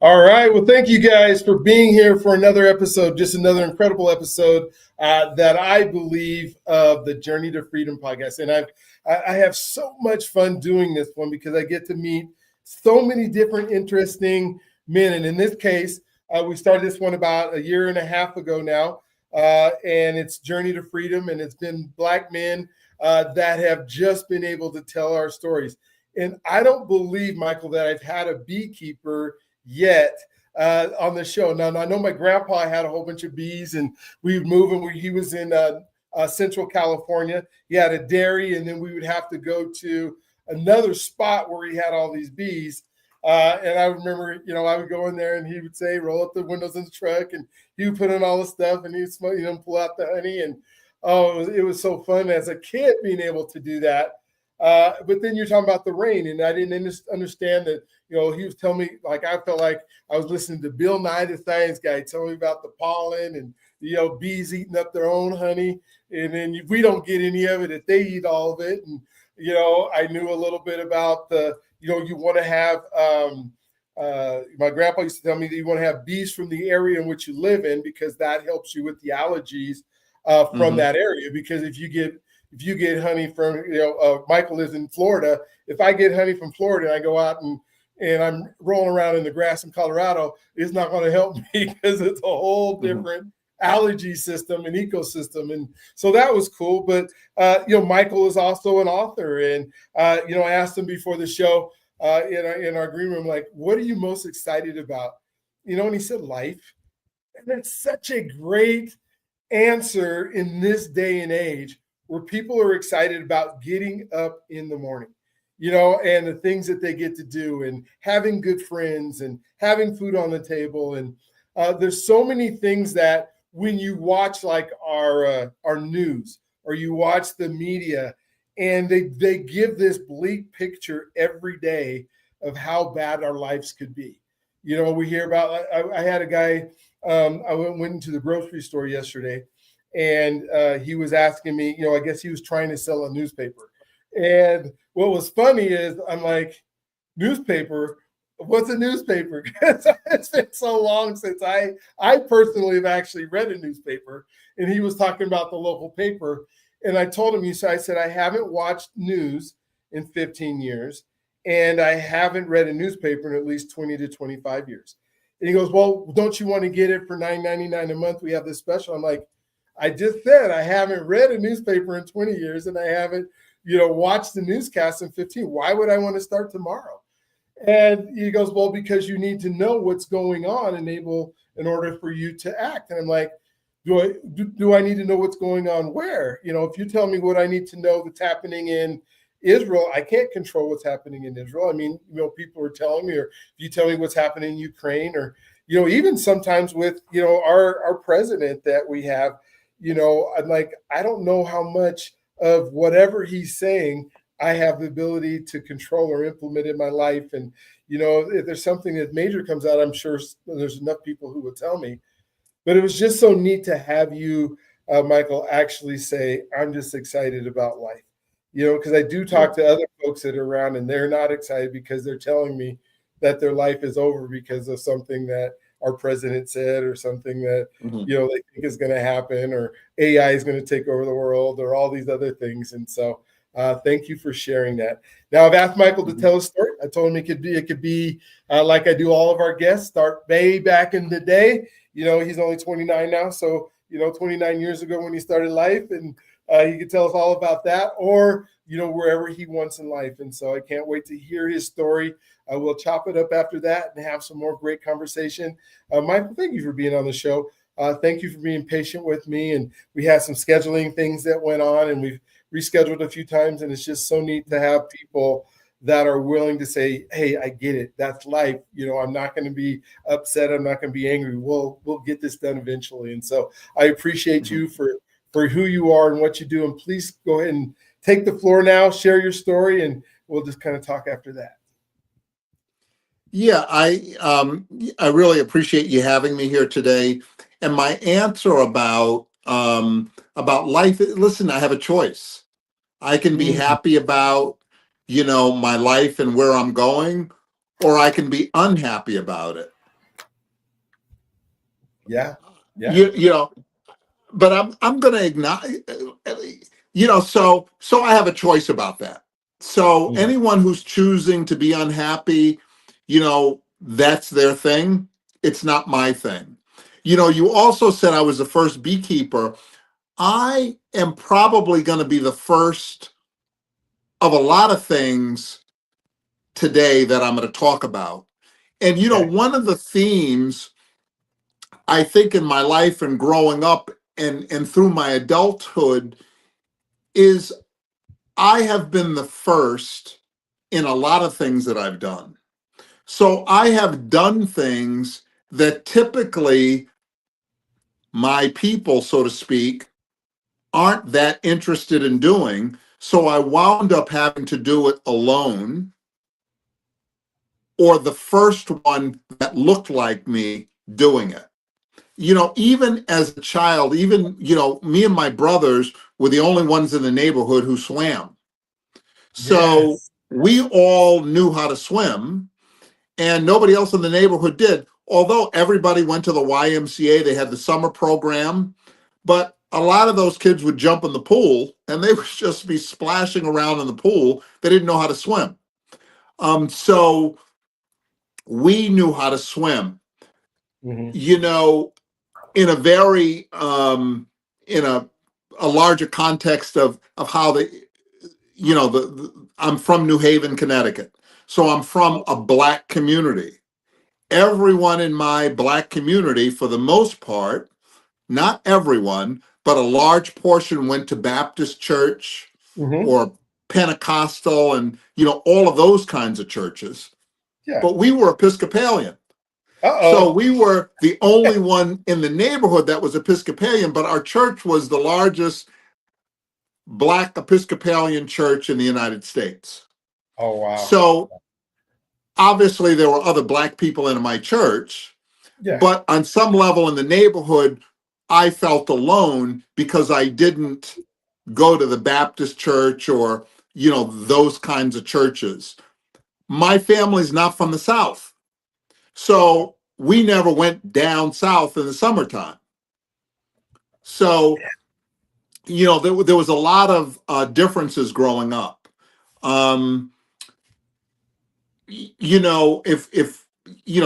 All right. Well, thank you guys for being here for another episode, just another incredible episode that I believe of the Journey to Freedom podcast. And I have so much fun doing this one because I get to meet so many different interesting men. And in this case, we started this one about a year and a half ago now, and it's Journey to Freedom, and it's been Black men that have just been able to tell our stories. And I don't believe, Michael, that I've had a beekeeper yet on the show. Now, I know my grandpa had a whole bunch of bees, and we would move, and he was in Central California. He had a dairy, and then we would have to go to another spot where he had all these bees. And I remember, I would go in there, and he would say, "Roll up the windows in the truck," and he would put in all the stuff, and he'd smoke, pull out the honey, and it was so fun as a kid being able to do that. But then you're talking about the rain, and I didn't understand that. He was telling me, like, I felt like I was listening to Bill Nye the Science Guy telling me about the pollen and bees eating up their own honey, and then we don't get any of it if they eat all of it. And I knew a little bit about you want to have. My grandpa used to tell me that you want to have bees from the area in which you live in because that helps you with the allergies from that area. Because if you get honey from, Michael lives in Florida. If I get honey from Florida and I go out and I'm rolling around in the grass in Colorado, it's not going to help me because it's a whole different allergy system and ecosystem. And so that was cool. But, Michael is also an author. And, I asked him before the show in our green room, like, what are you most excited about? And he said life. And that's such a great answer in this day and age where people are excited about getting up in the morning, and the things that they get to do and having good friends and having food on the table. And there's so many things that when you watch like our news or you watch the media and they give this bleak picture every day of how bad our lives could be. We hear about, I had a guy, I went into the grocery store yesterday, and he was asking me, I guess he was trying to sell a newspaper. And what was funny is I'm like, newspaper? What's a newspaper? Because it's been so long since I personally have actually read a newspaper. And he was talking about the local paper. And I told him, I said, I haven't watched news in 15 years. And I haven't read a newspaper in at least 20 to 25 years. And he goes, well, don't you want to get it for $9.99 a month? We have this special. I'm like, I just said I haven't read a newspaper in 20 years and I haven't, watched the newscast in 15. Why would I want to start tomorrow? And he goes, well, because you need to know what's going on in order for you to act. And I'm like, do I need to know what's going on where? If you tell me what I need to know that's happening in Israel, I can't control what's happening in Israel. I mean, people are telling me, or if you tell me what's happening in Ukraine, or, even sometimes with, our president that we have, I'm like, I don't know how much of whatever he's saying I have the ability to control or implement in my life. And, if there's something that major comes out, I'm sure there's enough people who will tell me. But it was just so neat to have you, Michael, actually say, I'm just excited about life. Because I do talk to other folks that are around and they're not excited because they're telling me that their life is over because of something that our president said or something that, they think is going to happen, or AI is going to take over the world, or all these other things. And so thank you for sharing that. Now, I've asked Michael to tell a story. I told him it could be like I do all of our guests, start way back in the day. He's only 29 now. So, 29 years ago when he started life, and he could tell us all about that, or, wherever he wants in life. And so I can't wait to hear his story. We'll chop it up after that and have some more great conversation. Michael, thank you for being on the show. Thank you for being patient with me. And we had some scheduling things that went on, and we've rescheduled a few times. And it's just so neat to have people that are willing to say, hey, I get it. That's life. I'm not going to be upset. I'm not going to be angry. We'll get this done eventually. And so I appreciate you for who you are and what you do. And please go ahead and take the floor now, share your story, and we'll just kind of talk after that. Yeah, I really appreciate you having me here today. And my answer about life, listen, I have a choice. I can be happy about, my life and where I'm going, or I can be unhappy about it. Yeah. Yeah. You know, but I'm going to acknowledge, so I have a choice about that. So Mhm. anyone who's choosing to be unhappy, that's their thing. It's not my thing. You also said I was the first beekeeper. I am probably going to be the first of a lot of things today that I'm going to talk about. And, Okay. one of the themes I think in my life and growing up and through my adulthood is I have been the first in a lot of things that I've done. So I have done things that typically my people, so to speak, aren't that interested in doing. So I wound up having to do it alone, or the first one that looked like me doing it. Even as a child, even, me and my brothers were the only ones in the neighborhood who swam. So Yes. we all knew how to swim, and nobody else in the neighborhood did. Although everybody went to the YMCA, they had the summer program, but a lot of those kids would jump in the pool and they would just be splashing around in the pool. They didn't know how to swim. So we knew how to swim, Hmm. in a very in a larger context of how I'm from New Haven, Connecticut. So I'm from a black community. Everyone in my black community, for the most part, not everyone, but a large portion went to Baptist church Hmm. or Pentecostal and, all of those kinds of churches. Yeah. But we were Episcopalian. So Uh-oh. we were the only one in the neighborhood that was Episcopalian, but our church was the largest black Episcopalian church in the United States. Oh, wow. So obviously there were other black people in my church, Yeah. but on some level in the neighborhood, I felt alone because I didn't go to the Baptist church or, those kinds of churches. My family's not from the South. So we never went down south in the summertime. So, there was a lot of differences growing up. Um, if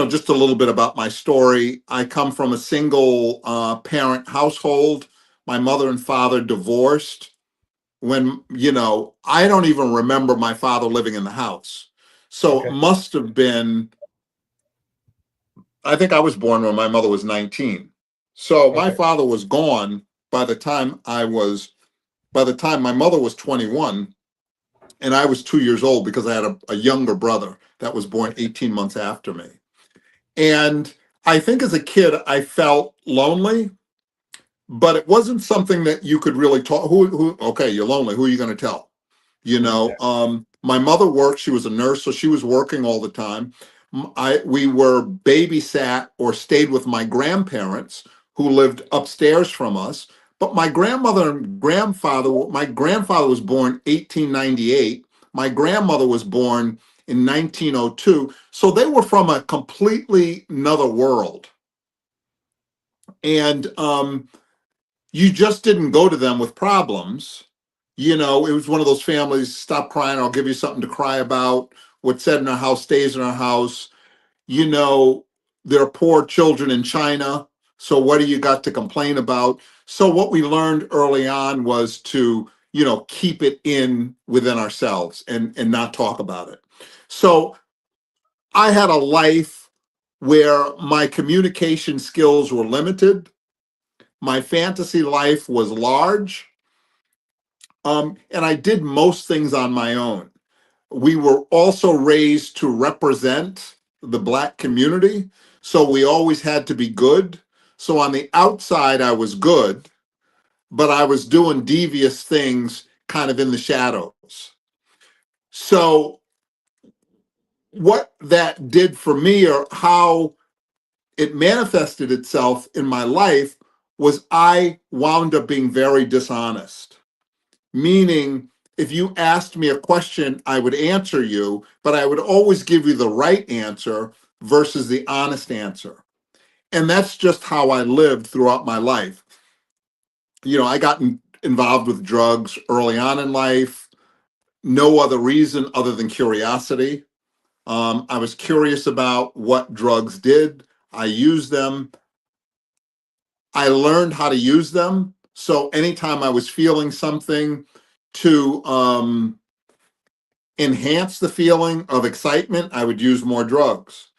just a little bit about my story. I come from a single parent household. My mother and father divorced when, I don't even remember my father living in the house. So it Okay. must have been, I think I was born when my mother was 19. So my Okay. father was gone by the time by the time my mother was 21 and I was 2 years old because I had a younger brother that was born Okay. 18 months after me. And I think as a kid, I felt lonely, but it wasn't something that you could really talk. Okay, you're lonely. Who are you going to tell? Yeah. My mother worked. She was a nurse, so she was working all the time. We were babysat or stayed with my grandparents who lived upstairs from us. But my grandfather was born 1898. My grandmother was born in 1902. So they were from a completely another world. And you just didn't go to them with problems. It was one of those families, stop crying, I'll give you something to cry about. What's said in our house stays in our house. You know, there are poor children in China. So what do you got to complain about? So what we learned early on was to, keep it in within ourselves and not talk about it. So I had a life where my communication skills were limited. My fantasy life was large. And I did most things on my own. We were also raised to represent the Black community. So we always had to be good. So on the outside, I was good, but I was doing devious things kind of in the shadows. So what that did for me, or how it manifested itself in my life, was I wound up being very dishonest. Meaning, if you asked me a question, I would answer you, but I would always give you the right answer versus the honest answer. And that's just how I lived throughout my life. I got involved with drugs early on in life. No other reason other than curiosity. I was curious about what drugs did. I used them. I learned how to use them. So anytime I was feeling something to enhance the feeling of excitement, I would use more drugs.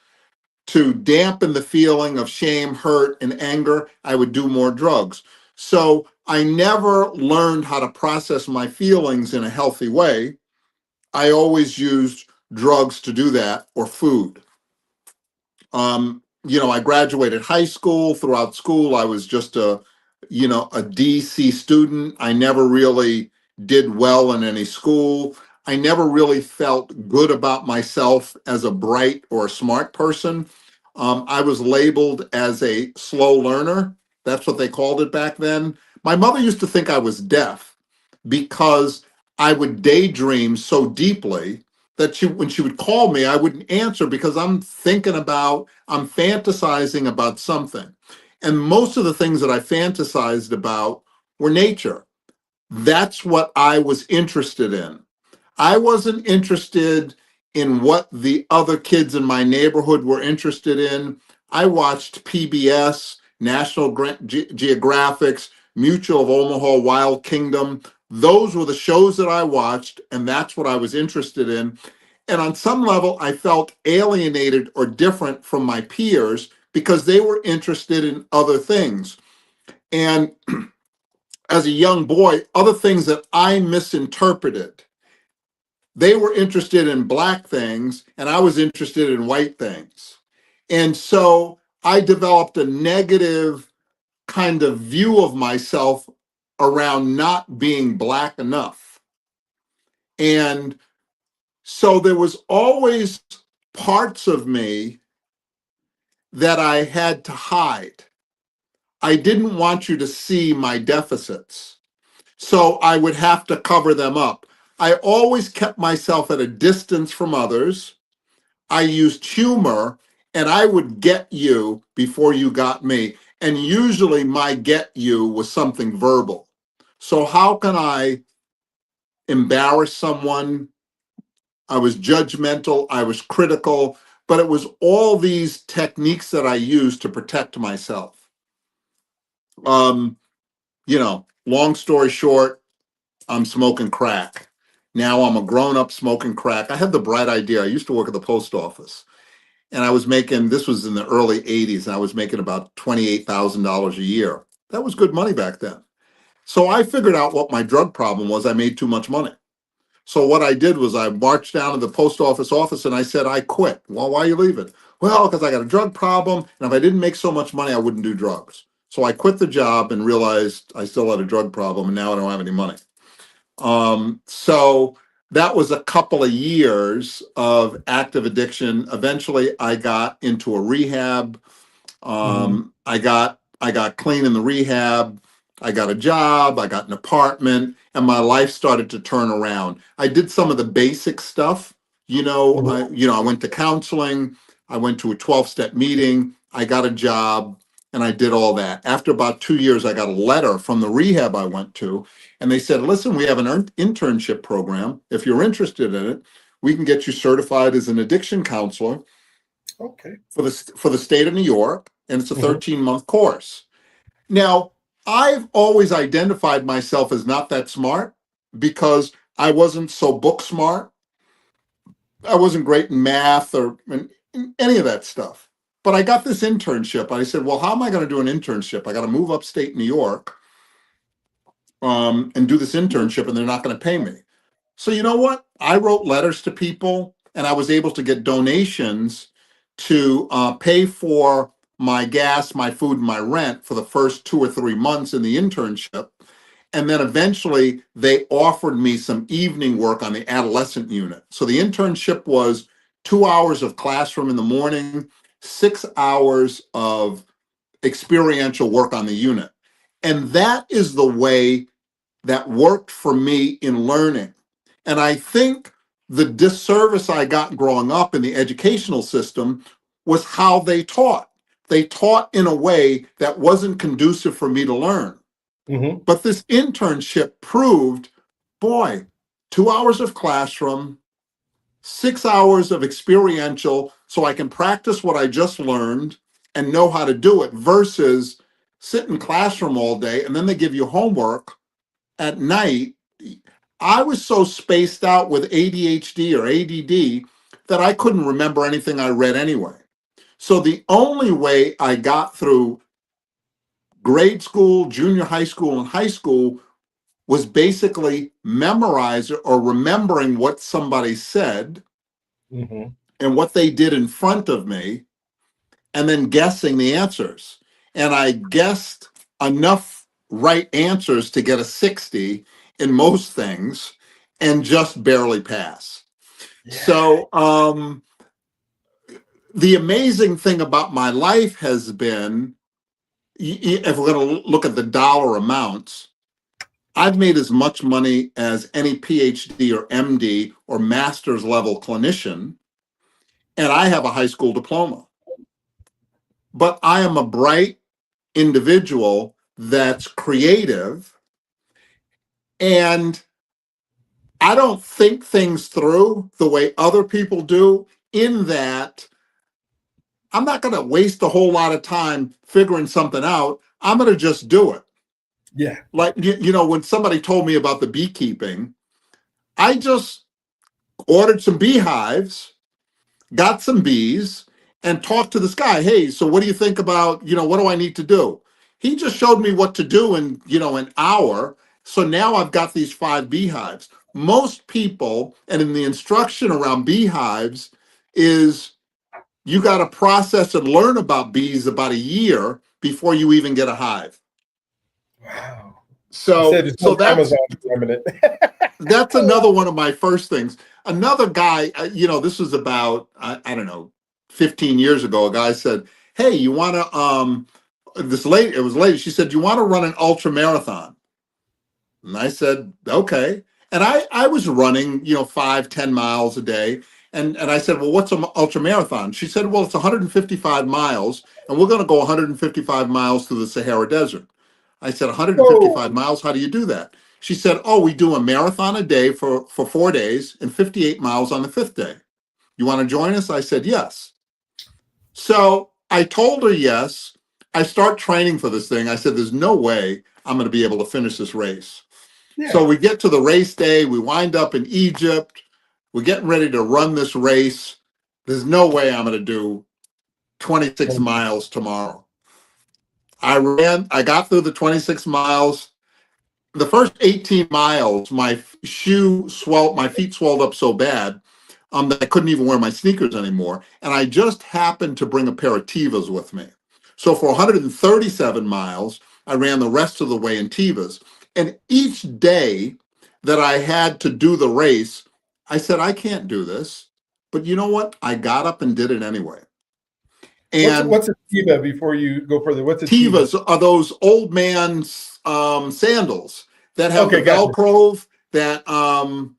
To dampen the feeling of shame, hurt, and anger, I would do more drugs. So I never learned how to process my feelings in a healthy way. I always used drugs to do that, or food. I graduated high school. Throughout school, I was just a DC student. I never really did well in any school. I never really felt good about myself as a bright or smart person. I was labeled as a slow learner. That's what they called it back then. My mother used to think I was deaf because I would daydream so deeply that when she would call me, I wouldn't answer because I'm fantasizing about something. And most of the things that I fantasized about were nature. That's what I was interested in. I wasn't interested in what the other kids in my neighborhood were interested in. I watched PBS, National Geographics, Mutual of Omaha, Wild Kingdom. Those were the shows that I watched, and that's what I was interested in. And on some level, I felt alienated or different from my peers because they were interested in other things. And as a young boy, other things that I misinterpreted. They were interested in black things, and I was interested in white things. And so I developed a negative kind of view of myself around not being black enough. And so there was always parts of me that I had to hide. I didn't want you to see my deficits, so I would have to cover them up. I always kept myself at a distance from others. I used humor, and I would get you before you got me. And usually my get you was something verbal. So how can I embarrass someone? I was judgmental, I was critical, but it was all these techniques that I used to protect myself. Long story short, I'm smoking crack. Now I'm a grown-up smoking crack. I had the bright idea. I used to work at the post office, and I was making, this was in the early 80s, and I was making about $28,000 a year. That was good money back then. So I figured out what my drug problem was. I made too much money. So what I did was I marched down to the post office and I said, I quit. Well, why are you leaving? Well, because I got a drug problem, and if I didn't make so much money, I wouldn't do drugs. So I quit the job and realized I still had a drug problem, and now I don't have any money. So that was a couple of years of active addiction. Eventually, I got into a rehab. I got clean in the rehab. I got a job. I got an apartment, and my life started to turn around. I did some of the basic stuff. I went to counseling. I went to a 12-step meeting. I got a job, and I did all that. After about 2 years, I got a letter from the rehab I went to, and they said, "Listen, we have an internship program. If you're interested in it, we can get you certified as an addiction counselor." Okay. For the state of New York, and it's a 13-month course. Now, I've always identified myself as not that smart because I wasn't so book smart. I wasn't great in math or in any of that stuff. But I got this internship. I said, well, how am I going to do an internship? I got to move upstate New York and do this internship, and they're not going to pay me. So you know what? I wrote letters to people, and I was able to get donations to pay for my gas, my food, and my rent for the first 2 or 3 months in the internship. And then eventually they offered me some evening work on the adolescent unit. So the internship was 2 hours of classroom in the morning, 6 hours of experiential work on the unit. And that is the way that worked for me in learning. And I think the disservice I got growing up in the educational system was how they taught. they taught in a way that wasn't conducive for me to learn. Mm-hmm. But this internship proved, boy, 2 hours of classroom, 6 hours of experiential, so I can practice what I just learned and know how to do it, versus sit in classroom all day and then they give you homework at night. I was so spaced out with ADHD or ADD that I couldn't remember anything I read anyway. So the only way I got through grade school, junior high school, and high school was basically memorizing or remembering what somebody said Mm-hmm. and what they did in front of me, and then guessing the answers. And I guessed enough right answers to get a 60 in most things and just barely pass. Yeah. So the amazing thing about my life has been, if we're going to look at the dollar amounts, I've made as much money as any PhD or MD or master's level clinician, and I have a high school diploma. But I am a bright individual that's creative, and I don't think things through the way other people do, in that I'm not going to waste a whole lot of time figuring something out. I'm going to just do it. Yeah. Like, when somebody told me about the beekeeping, I just ordered some beehives, got some bees, and talked to this guy. Hey, so what do you think about, what do I need to do? He just showed me what to do in, an hour. So now I've got these 5 beehives. Most people, and in the instruction around beehives, is you got to process and learn about bees about a year before you even get a hive. Wow. You So, said it's so no that's Amazon permanent. that's another one of my first things. Another guy, this was about, I don't know, 15 years ago. A guy said, "Hey, you want to?" This lady, it was lady. She said, "You want to run an ultra marathon?" And I said, "Okay." And I was running, 5-10 miles a day. And I said, "Well, what's an ultra marathon?" She said, "Well, it's 155 miles, and we're going to go 155 miles through the Sahara Desert." I said, Whoa. 155 miles? How do you do that? She said, "Oh, we do a marathon a day for 4 days and 58 miles on the 5th day. You want to join us?" I said, "Yes." So I told her yes. I start training for this thing. I said, "There's no way I'm going to be able to finish this race." So Yeah. we get to the race day. We wind up in Egypt. We're getting ready to run this race. There's no way I'm going to do 26 miles tomorrow. I got through the 26 miles. The first 18 miles, my feet swelled up so bad that I couldn't even wear my sneakers anymore. And I just happened to bring a pair of Tevas with me. So for 137 miles, I ran the rest of the way in Tevas. And each day that I had to do the race, I said, I can't do this. But you know what? I got up and did it anyway. And What's a Tiva before you go further? What's a Tiva? Tevas are those old man sandals that have the Okay, gotcha. Velcro. That I'm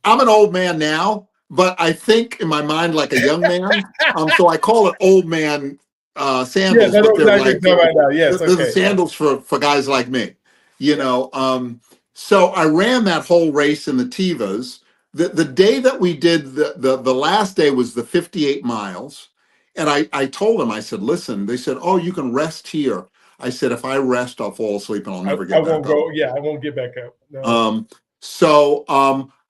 an old man now, but I think in my mind like a young man. So I call it old man Yes, sandals, I know but they're exactly like what you're talking about now. Yes, they're the okay. sandals for guys like me. You Yeah. know. So I ran that whole race in the Tevas. The day that we did the last day was the 58 miles. And I told them, I said, listen, they said, oh, you can rest here. I said, if I rest, I'll fall asleep and I'll never I get won't back up. go. Yeah, I won't get back up. No. So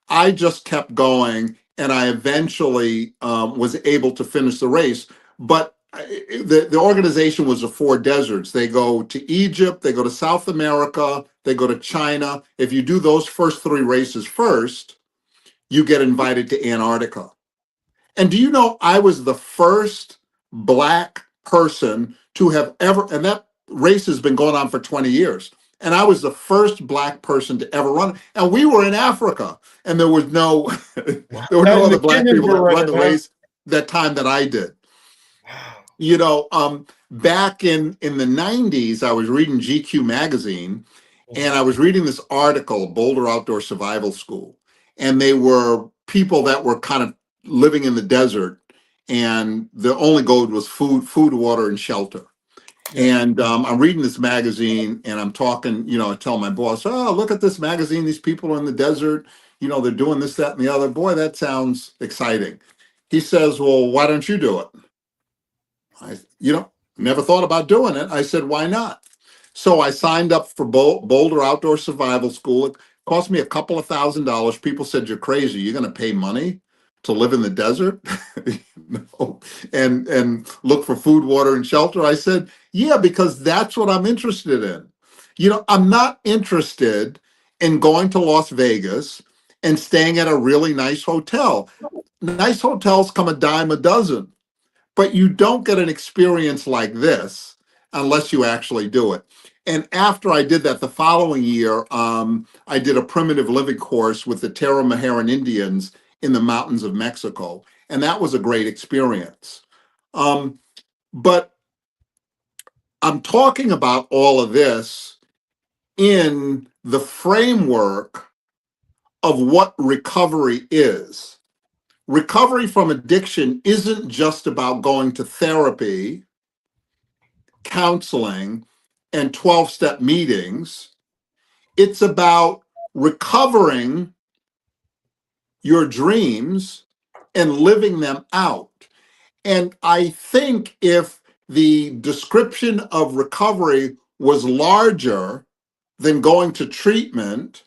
I just kept going, and I eventually was able to finish the race. But the organization was the 4 deserts. They go to Egypt, they go to South America, they go to China. If you do those first 3 races first, you get invited to Antarctica. And do you know I was the first Black person to have ever, and that race has been going on for 20 years. And I was the first Black person to ever run. And we were in Africa, and there was no Wow. there were no And other the Black Kenyans people were that run running, the huh? race that time that I did. Wow. Back in the 90s, I was reading GQ magazine, and Mhm. I was reading this article, Boulder Outdoor Survival School. And they were people that were kind of living in the desert and the only goal was food, water, and shelter. Yeah. And I'm reading this magazine, and I'm talking, I tell my boss, oh, look at this magazine. These people are in the desert, they're doing this, that, and the other. Boy, that sounds exciting. He says, well, why don't you do it? I, never thought about doing it. I said, why not? So I signed up for Boulder Outdoor Survival School. It cost me a couple of $1,000s. People said, you're crazy. You're going to pay money to live in the desert no. and look for food, water, and shelter? I said, yeah, because that's what I'm interested in. I'm not interested in going to Las Vegas and staying at a really nice hotel. Nice hotels come a dime a dozen, but you don't get an experience like this unless you actually do it. And after I did that, the following year, I did a primitive living course with the Tarahumara Indians in the mountains of Mexico. And that was a great experience. But I'm talking about all of this in the framework of what recovery is. Recovery from addiction isn't just about going to therapy, counseling, and 12-step meetings. It's about recovering your dreams and living them out. And I think if the description of recovery was larger than going to treatment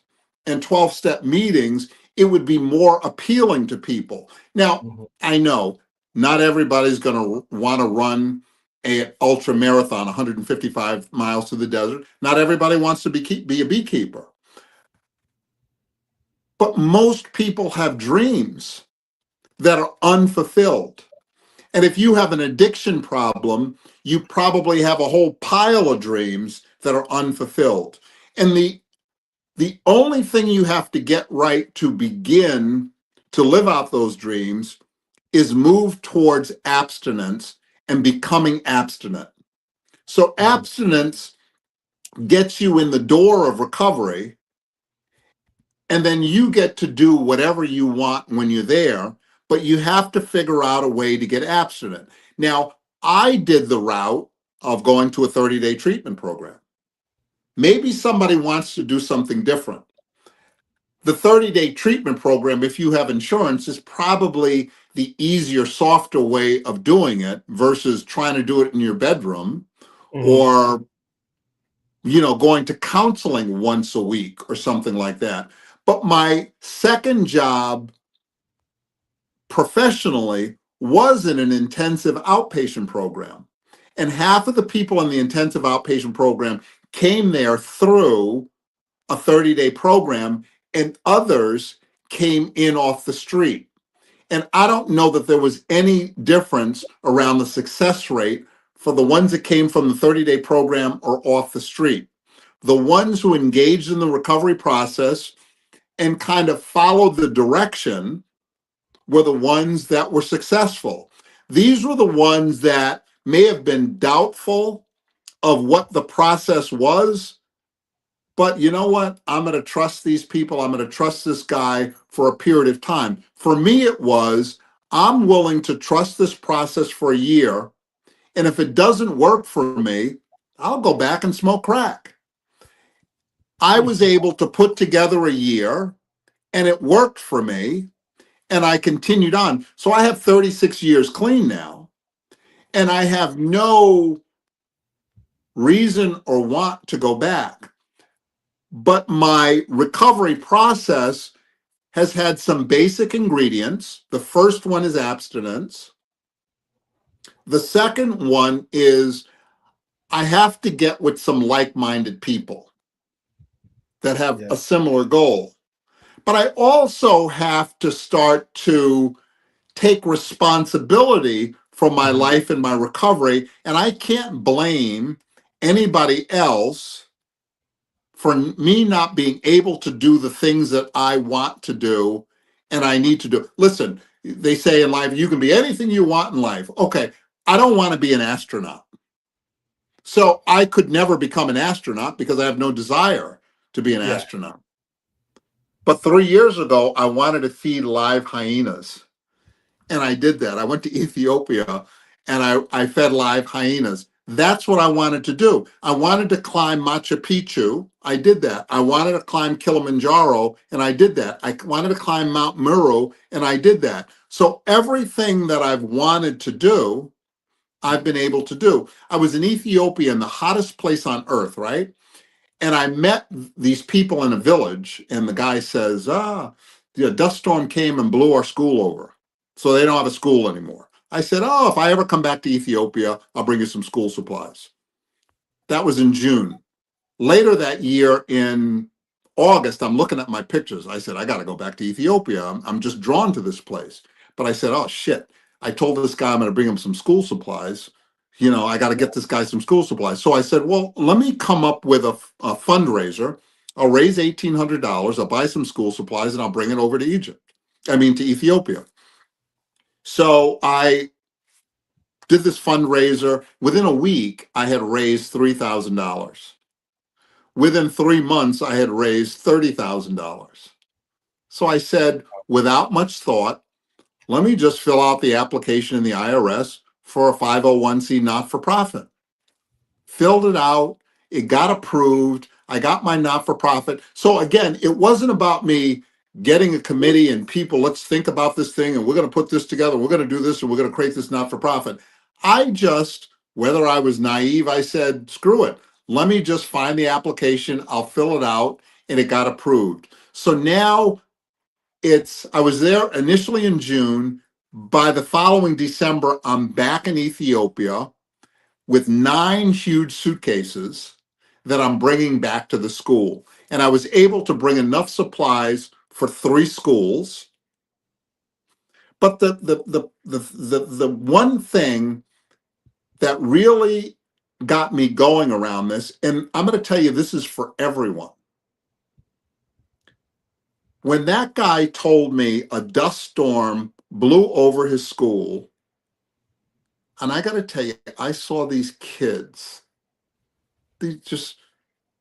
and 12-step meetings, it would be more appealing to people. Now, I know not everybody's going to want to run an ultra marathon, 155 miles to the desert. Not everybody wants to be a beekeeper. But most people have dreams that are unfulfilled. And if you have an addiction problem, you probably have a whole pile of dreams that are unfulfilled. And the only thing you have to get right to begin to live out those dreams is move towards abstinence and becoming abstinent. So abstinence gets you in the door of recovery, and then you get to do whatever you want when you're there, but you have to figure out a way to get abstinent. Now, I did the route of going to a 30-day treatment program. Maybe somebody wants to do something different. The 30-day treatment program, if you have insurance, is probably the easier, softer way of doing it versus trying to do it in your bedroom or, going to counseling once a week or something like that. But my second job professionally was in an intensive outpatient program. And half of the people in the intensive outpatient program came there through a 30-day program, and others came in off the street. And I don't know that there was any difference around the success rate for the ones that came from the 30-day program or off the street. The ones who engaged in the recovery process and kind of followed the direction were the ones that were successful. These were the ones that may have been doubtful of what the process was, but you know what? I'm going to trust these people. I'm going to trust this guy for a period of time. For me, it was, I'm willing to trust this process for a year. And if it doesn't work for me, I'll go back and smoke crack. I was able to put together a year, and it worked for me, and I continued on. So I have 36 years clean now, and I have no reason or want to go back. But my recovery process has had some basic ingredients. The first one is abstinence. The second one is I have to get with some like-minded people that have a similar goal. But I also have to start to take responsibility for my life and my recovery. And I can't blame anybody else for me not being able to do the things that I want to do and I need to do. Listen, they say in life, you can be anything you want in life. Okay, I don't want to be an astronaut. So I could never become an astronaut because I have no desire to be an astronaut. But 3 years ago, I wanted to feed live hyenas. and I did that. I went to Ethiopia and I fed live hyenas. That's what I wanted to do. I wanted to climb Machu Picchu. I did that. I wanted to climb Kilimanjaro, and I did that. I wanted to climb Mount Meru, and I did that. So everything that I've wanted to do, I've been able to do. I was in Ethiopia, in the hottest place on earth, right? And I met these people in a village, and the guy says, the dust storm came and blew our school over. So they don't have a school anymore. I said, oh, if I ever come back to Ethiopia, I'll bring you some school supplies. That was in June. Later that year in August, I'm looking at my pictures. I said, I got to go back to Ethiopia. I'm just drawn to this place. But I said, oh, shit. I told this guy I'm going to bring him some school supplies. I got to get this guy some school supplies. So I said, well, let me come up with a fundraiser. I'll raise $1,800. I'll buy some school supplies and I'll bring it over to to Ethiopia. So I did this fundraiser. Within a week, I had raised $3,000. Within 3 months, I had raised $30,000. So I said, without much thought, let me just fill out the application in the IRS for a 501c not-for-profit. Filled it out. It got approved. I got my not-for-profit. So again, it wasn't about me getting a committee and people, let's think about this thing and we're going to put this together. We're going to do this and we're going to create this not-for-profit. I just, whether I was naive, I said, screw it. Let me just find the application. I'll fill it out, and it got approved. So now I was there initially in June. By the following December, I'm back in Ethiopia with 9 huge suitcases that I'm bringing back to the school. And I was able to bring enough supplies for 3 schools. But the one thing that really got me going around this, and I'm going to tell you, this is for everyone. When that guy told me a dust storm blew over his school, and I got to tell you, I saw these kids, these just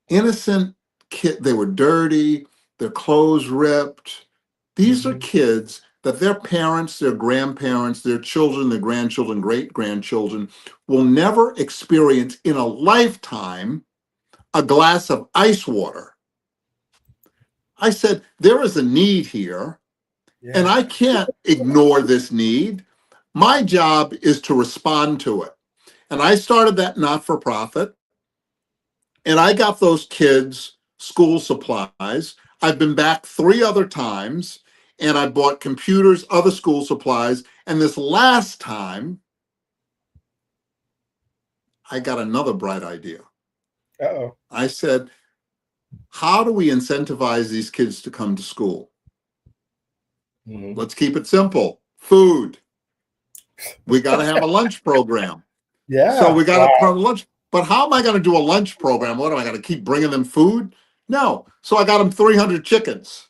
innocent kids. They were dirty, their clothes ripped. These are kids that their parents, their grandparents, their children, their grandchildren, great-grandchildren will never experience in a lifetime a glass of ice water. I said, there is a need here, and I can't ignore this need. My job is to respond to it. And I started that not-for-profit, and I got those kids school supplies. I've been back 3 other times, and I bought computers, other school supplies. And this last time, I got another bright idea. Uh-oh. I said, how do we incentivize these kids to come to school? Let's keep it simple. Food. We got to have a lunch program. Yeah. So we got to put lunch. But how am I going to do a lunch program? What am I going to keep bringing them food? No. So I got them 300 chickens.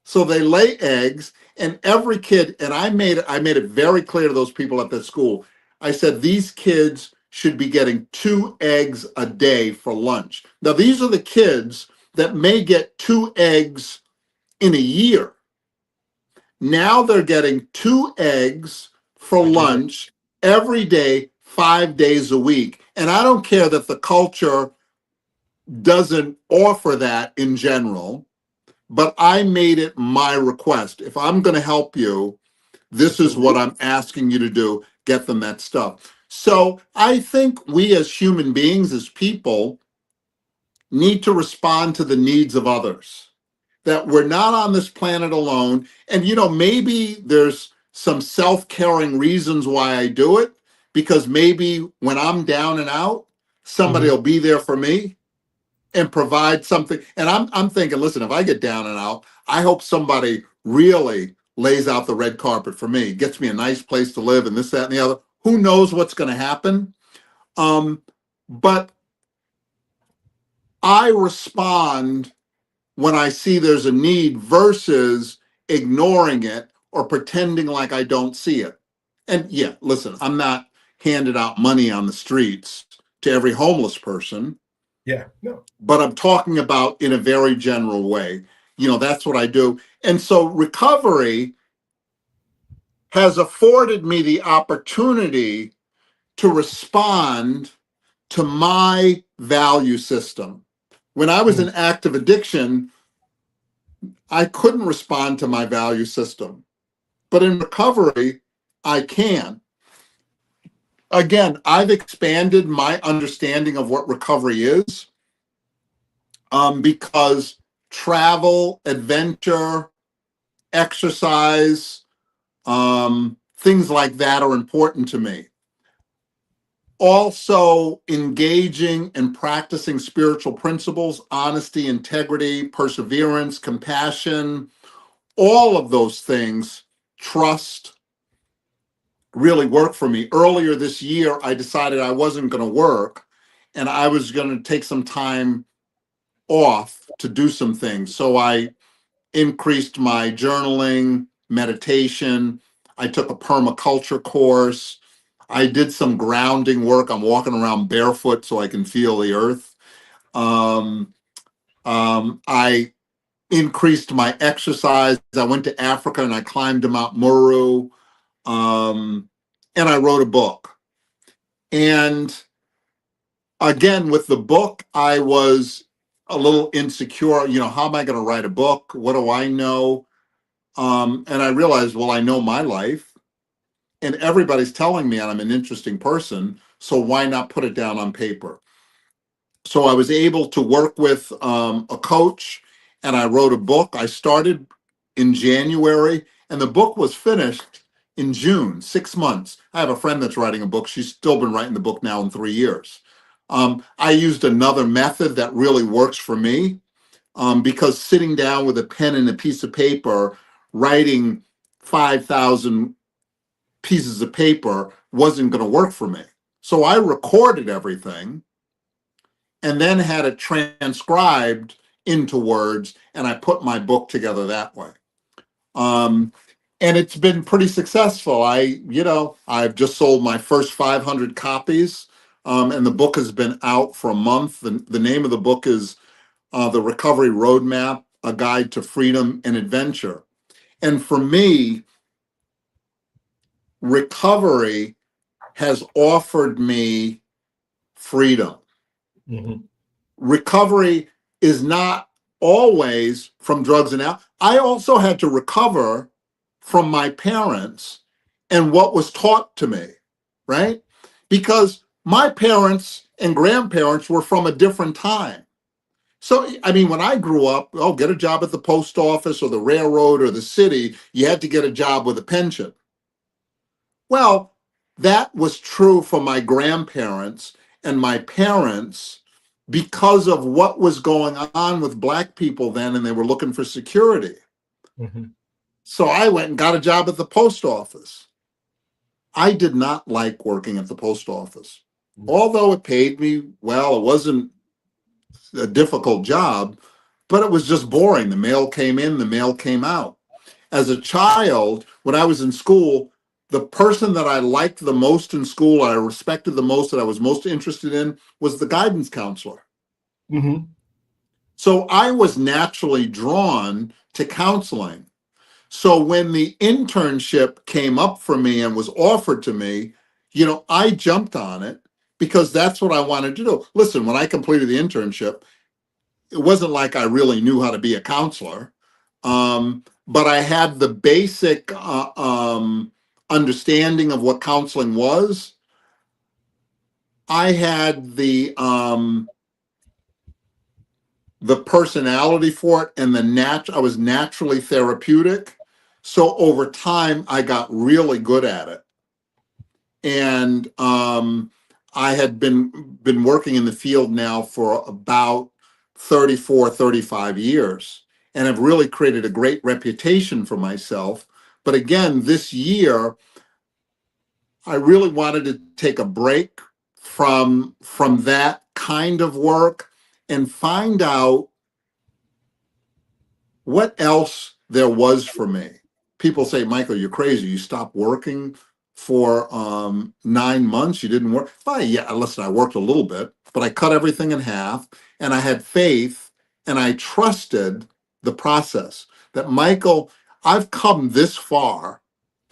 So they lay eggs, and every kid, and I made it very clear to those people at that school. I said, these kids should be getting 2 eggs a day for lunch. Now, these are the kids that may get 2 eggs in a year. Now they're getting 2 eggs for lunch every day, 5 days a week. And I don't care that the culture doesn't offer that in general, but I made it my request. If I'm going to help you, this is what I'm asking you to do. Get them that stuff. So I think we as human beings, as people, need to respond to the needs of others. That we're not on this planet alone. And, maybe there's some self-caring reasons why I do it, because maybe when I'm down and out, somebody will be there for me and provide something. And I'm thinking, listen, if I get down and out, I hope somebody really lays out the red carpet for me, gets me a nice place to live and this, that, and the other. Who knows what's going to happen? But I respond when I see there's a need versus ignoring it or pretending like I don't see it. And yeah, listen, I'm not handing out money on the streets to every homeless person. Yeah, no. But I'm talking about in a very general way. That's what I do. And so recovery has afforded me the opportunity to respond to my value system. When I was in active addiction, I couldn't respond to my value system. But in recovery, I can. Again, I've expanded my understanding of what recovery is because travel, adventure, exercise, things like that are important to me. Also, engaging and practicing spiritual principles, honesty, integrity, perseverance, compassion, all of those things, trust, really work for me. Earlier this year, I decided I wasn't going to work and I was going to take some time off to do some things. So I increased my journaling, meditation. I took a permaculture course. I did some grounding work. I'm walking around barefoot so I can feel the earth. I increased my exercise. I went to Africa and I climbed Mount Muru. And I wrote a book. And again, with the book, I was a little insecure. You know, how am I going to write a book? What do I know? And I realized, well, I know my life, and everybody's telling me I'm an interesting person. So why not put it down on paper? So I was able to work with a coach, and I wrote a book. I started in January, and the book was finished in June, 6 months. I have a friend that's writing a book. She's still been writing the book now in 3 years. I used another method that really works for me because sitting down with a pen and a piece of paper, writing 5,000 pieces of paper wasn't going to work for me. So I recorded everything and then had it transcribed into words, and I put my book together that way. And it's been pretty successful. I've just sold my first 500 copies, and the book has been out for a month. The name of the book is The Recovery Roadmap, A Guide to Freedom and Adventure. And for me, recovery has offered me freedom. Mm-hmm. Recovery is not always from drugs and alcohol. I also had to recover from my parents and what was taught to me, right? Because my parents and grandparents were from a different time. So, I mean, when I grew up, get a job at the post office or the railroad or the city, you had to get a job with a pension. Well, that was true for my grandparents and my parents because of what was going on with Black people then, and they were looking for security. Mm-hmm. So I went and got a job at the post office. I did not like working at the post office. Although it paid me well, it wasn't a difficult job, but it was just boring. The mail came in, the mail came out. As a child, when I was in school, the person that I liked the most in school, I respected the most, that I was most interested in, was the guidance counselor. Mm-hmm. So I was naturally drawn to counseling. So when the internship came up for me and was offered to me, I jumped on it because that's what I wanted to do. Listen, when I completed the internship, it wasn't like I really knew how to be a counselor, but I had the basic understanding of what counseling was. I had the personality for it, and I was naturally therapeutic. So over time, I got really good at it. And I had been working in the field now for about 34, 35 years, and have really created a great reputation for myself. But again, this year, I really wanted to take a break from that kind of work and find out what else there was for me. People say, Michael, you're crazy. You stopped working for 9 months. You didn't work. Well, yeah, listen, I worked a little bit, but I cut everything in half, and I had faith, and I trusted the process that, Michael, I've come this far.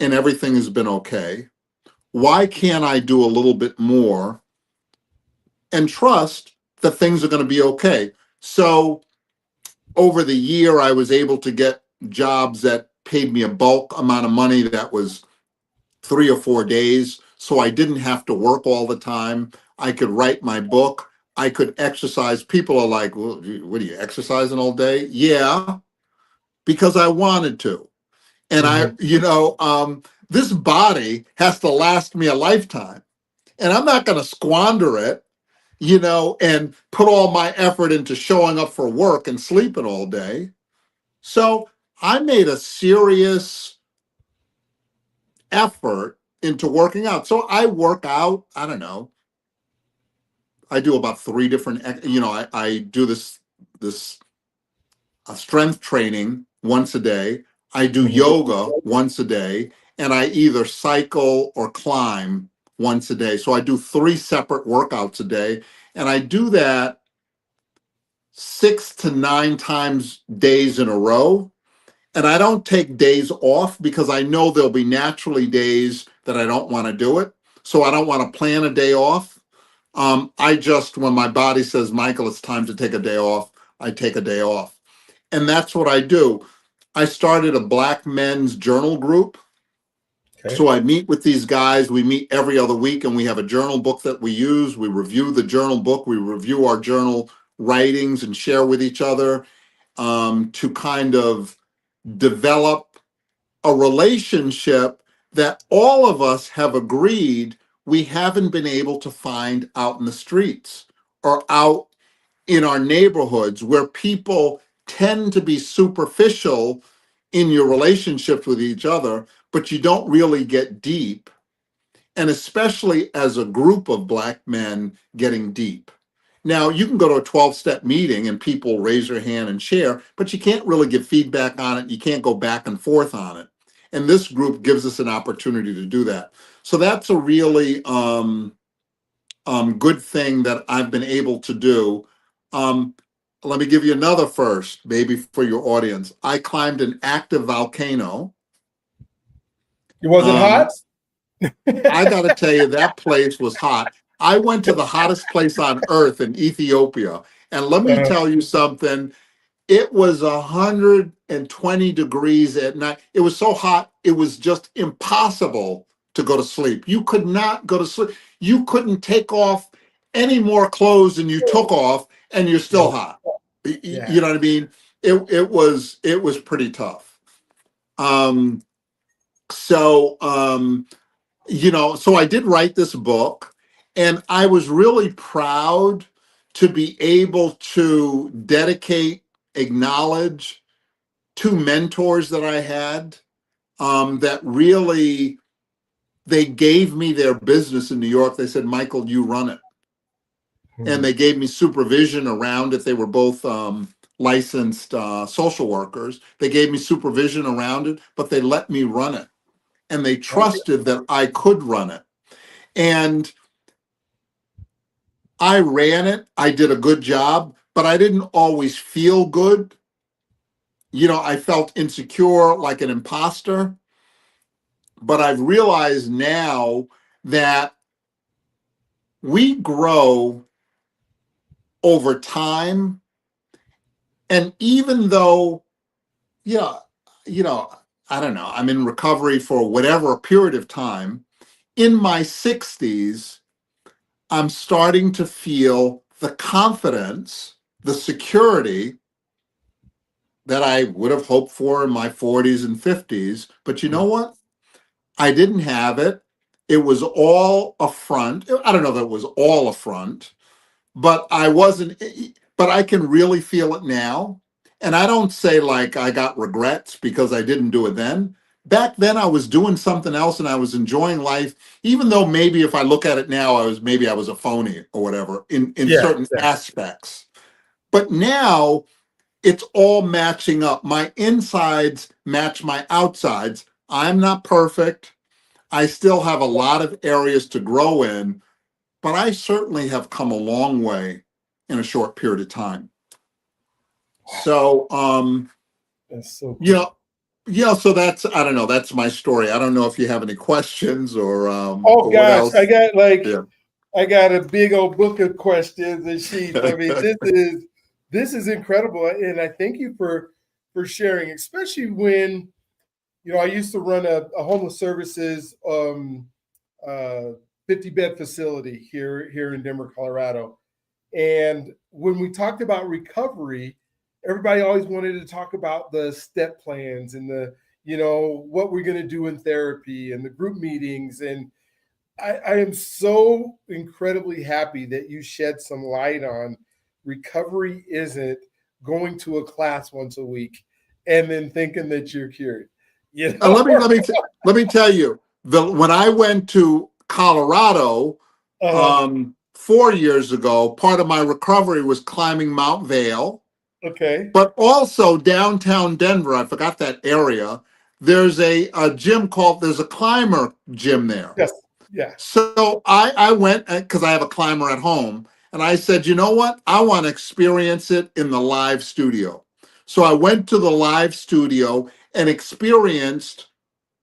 and everything has been okay. Why can't I do a little bit more and trust that things are going to be okay? So over the year, I was able to get jobs that paid me a bulk amount of money that was 3 or 4 days. So I didn't have to work all the time. I could write my book. I could exercise. People are like, well, what are you exercising all day? Yeah, because I wanted to. And this body has to last me a lifetime. And I'm not going to squander it, and put all my effort into showing up for work and sleeping all day. So I made a serious effort into working out. So I work out, I don't know, I do about 3 different, I do this strength training once a day. I do yoga once a day, and I either cycle or climb once a day. So I do 3 separate workouts a day, and I do that 6 to 9 times days in a row. And I don't take days off because I know there'll be naturally days that I don't want to do it. So I don't want to plan a day off. I just, when my body says, Michael, it's time to take a day off, I take a day off. And that's what I do. I started a Black men's journal group. Okay. So I meet with these guys. We meet every other week, and we have a journal book that we use. We review the journal book. We review our journal writings and share with each other, to kind of develop a relationship that all of us have agreed we haven't been able to find out in the streets or out in our neighborhoods, where people tend to be superficial in your relationships with each other, but you don't really get deep. And especially as a group of Black men getting deep. Now, you can go to a 12-step meeting and people raise their hand and share, but you can't really give feedback on it. You can't go back and forth on it. And this group gives us an opportunity to do that. So that's a really good thing that I've been able to do. Let me give you another first, maybe for your audience. I climbed an active volcano. It wasn't hot? I got to tell you, that place was hot. I went to the hottest place on earth in Ethiopia. And let me tell you something. It was 120 degrees at night. It was so hot, it was just impossible to go to sleep. You could not go to sleep. You couldn't take off any more clothes than you took off, and you're still hot. Yeah. You know what I mean? It was pretty tough. So so I did write this book, and I was really proud to be able to acknowledge 2 mentors that I had, that really, they gave me their business in New York. They said, Michael, you run it. And they gave me supervision around it. They were both licensed social workers. They gave me supervision around it, but they let me run it. And they trusted that I could run it. And I ran it. I did a good job, but I didn't always feel good. I felt insecure, like an imposter. But I've realized now that we grow over time. And even though, I don't know, I'm in recovery for whatever period of time, in my 60s, I'm starting to feel the confidence, the security that I would have hoped for in my 40s and 50s. But you know what? I didn't have it. It was all a front. I don't know that it was all a front, but but I can really feel it now. And I don't say like I got regrets because I didn't do it then. Back then I was doing something else and I was enjoying life, even though maybe if I look at it now, I was a phony or whatever in certain aspects. But now it's all matching up. My insides match my outsides. I'm not perfect. I still have a lot of areas to grow in, but I certainly have come a long way in a short period of time. So, That's so cool. Yeah, so that's I don't know. That's my story. I don't know if you have any questions Oh or what gosh, else. Yeah. I got a big old book of questions and sheets. I mean, this is incredible, and I thank you for sharing, especially when I used to run a homeless services 50-bed facility here in Denver, Colorado. And when we talked about recovery, everybody always wanted to talk about the step plans and what we're going to do in therapy and the group meetings. And I am so incredibly happy that you shed some light on recovery isn't going to a class once a week and then thinking that you're cured. You Let know? me let me tell you when I went to Colorado uh, 4 years ago, part of my recovery was climbing Mount Vale, okay. but also downtown Denver. I forgot that area. There's a gym there's a climber gym there. Yes. Yeah. So I went because I have a climber at home, and I said, you know what? I want to experience it in the live studio. So I went to the live studio and experienced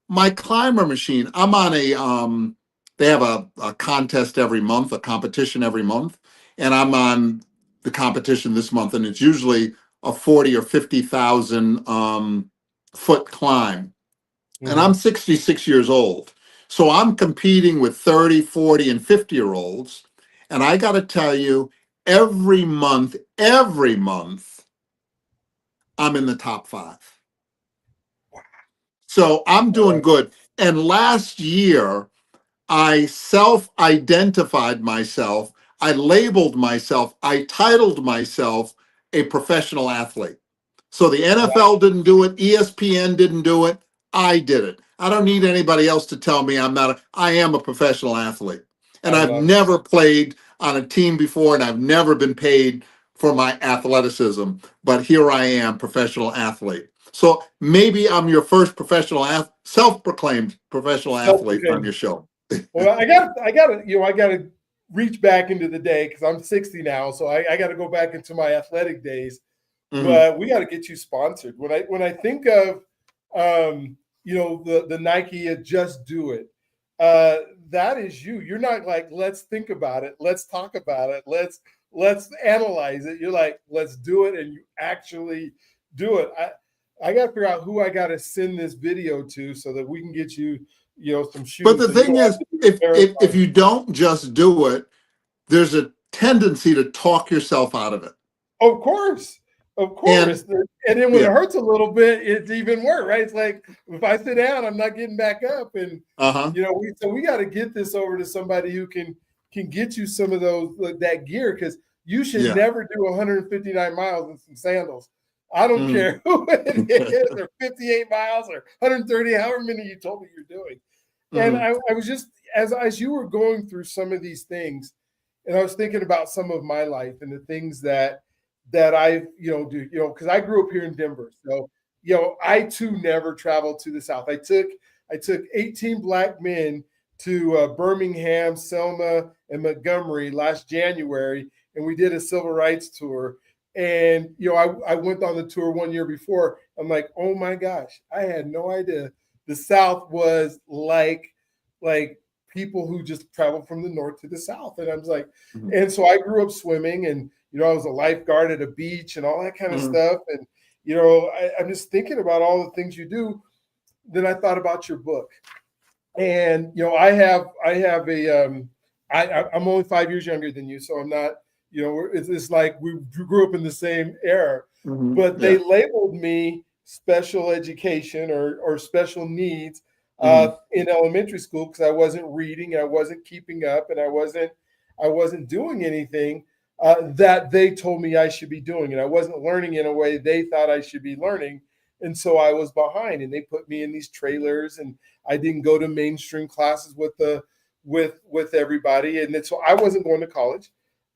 my climber machine. I'm on they have a contest every month, a competition every month, and I'm on the competition this month, and it's usually a 40 or 50,000 foot climb. And I'm Mhm. 66 years old. So I'm competing with 30, 40, and 50-year olds. And I got to tell you, every month, I'm in the top 5. So I'm doing good. And last year, I self identified myself, I labeled myself, I titled myself a professional athlete. So the NFL didn't do it, ESPN didn't do it, I did it. I don't need anybody else to tell me I am a professional athlete. And I I've love it. never played on a team before, and I've never been paid for my athleticism, but here I am, professional athlete. So maybe I'm your first self-proclaimed professional athlete on Self-proclaimed. your show. Well, I got to reach back into the day because I'm 60 now, so I got to go back into my athletic days. Mhm. But we got to get you sponsored. When I think of, the Nike Just Do It, that is you. You're not like let's think about it, let's talk about it, let's analyze it. You're like let's do it, and you actually do it. I got to figure out who I got to send this video to so that we can get you some But shoes the so you thing don't have is, to do if a if marathon. you don't just do it, there's a tendency to talk yourself out of it. Of course, of And course. And then when it yeah, hurts a little bit, it's even worse, right? It's like if I sit down, I'm not getting back up, and uh-huh. we got to get this over to somebody who can get you some of those that gear because you should Yeah. never do 159 miles in some sandals. I don't Mhm. care who it is, or 58 miles, or 130, however many you told me you're doing. And Mhm. I was just as you were going through some of these things, and I was thinking about some of my life and the things that I do because I grew up here in Denver, so I too never traveled to the South. I took 18 black men to Birmingham, Selma, and Montgomery last January, and we did a civil rights tour. And I went on the tour 1 year before. I'm like, oh my gosh, I had no idea the South was like people who just traveled from the north to the south. And I was like, Mhm. and so I grew up swimming, and I was a lifeguard at a beach and all that kind of Mhm. stuff. And I'm just thinking about all the things you do. Then I thought about your book, and I have a I'm only 5 years younger than you, so I'm not it's like we grew up in the same era, Mhm. but they Yeah. labeled me special education or special needs Mhm. in elementary school because I wasn't reading, I wasn't keeping up, and I wasn't doing anything that they told me I should be doing, and I wasn't learning in a way they thought I should be learning, and so I was behind, and they put me in these trailers, and I didn't go to mainstream classes with everybody, and so I wasn't going to college.